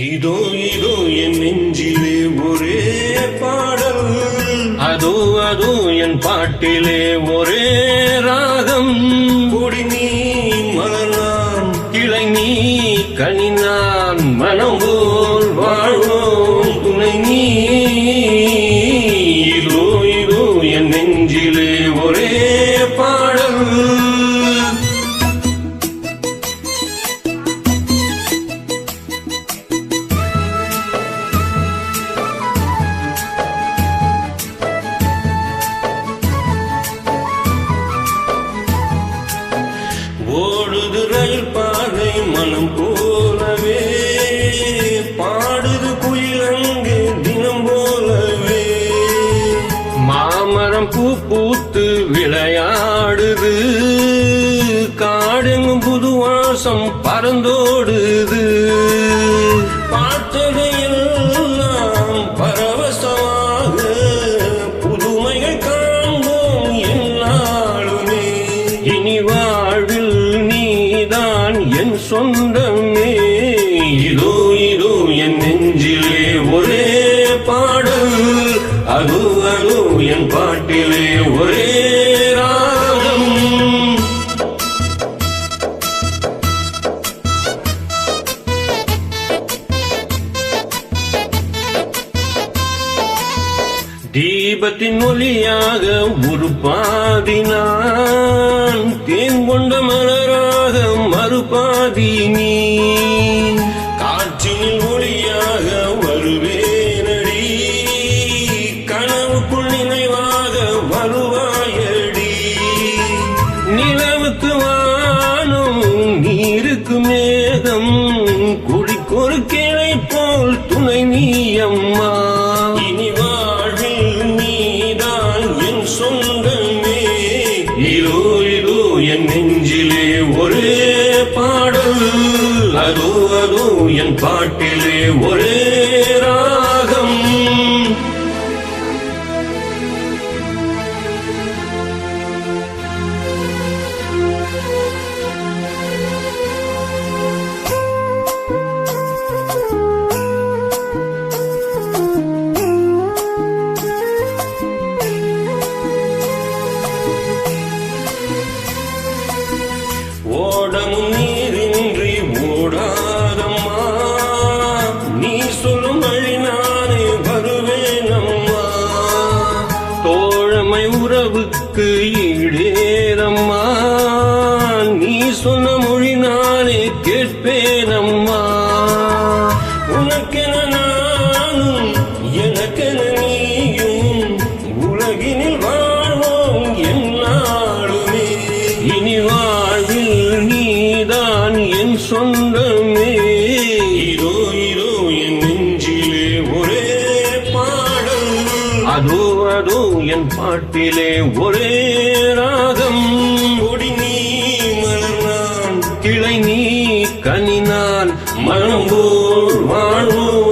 இதோ இதோ என் நெஞ்சிலே ஒரே பாடல், அதோ அதோ என் பாட்டிலே ஒரே ராகம். கொடி நீ மலர் நான், கிளை நீ கனி நான், மனம் போல் வாழ்வோம் துணை நீ. இதோ இதோ என் நெஞ்சிலே ஒரே பாடல். ஓடுது ரயில் பாதை மனம் போலவே, பாடுது குயிலங்கு தினம் போலவே. மாமரம் பூ பூத்து விளையாடுது, காடெங்கும் புது வாசம் பறந்தோடுது. பார்த்ததையெல்லாம் பரவசமாக புதுமைகள் காண்போம் என்னாலுமே. இனி வாழ்வில் நீதான் என் சொந்தமே. இதோ இதோ என் நெஞ்சிலே ஒரே பாடல், அதோ அதோ என் பாட்டிலே ஒரே ராகம். தீபத்தின் ஒளியாக ஒரு பாதி நான், தேன் கொண்ட மலராக மறுபாதி நீ. காற்றினில் ஒளியாக வருவேனடி, கனவுக்குள் நினைவாக வருவாயடி. நிலவுக்கு வானம் நீருக்கு மேகம், குடிக்கொரு கிளை போல் துணை நீ அம்மா. இனி வாழ்வில் நீதான் என் சொந்தமே. இதோ இதோ என் நெஞ்சிலே ஒரே பாடல், அதோ அதோ என் பாட்டிலே ஒரே ராகம். ஓடமும் நீரின்றி ஓடாதம்மா, நீ சொல்லும் வழி நானே வருவேனம்மா. தோழமை உறவுக்கு ஈடேரம்மா, நீ சொன்ன மொழி நானே கேட்பேனம்மா. உனக்கென நானும் எனக்கென நீயும், உலகினில் வாழ்வோம் என்னாலுமே. இனி வாழ்வில் நீதான் என் சொந்தமே. இதோ இதோ என் நெஞ்சிலே ஒரே பாடல், அதோ அதோ என் பாட்டிலே ஒரே ராகம். கொடி நீ மலர் நான், கிளை நீ கனி நான், மனம் போல் வாழ்வோம்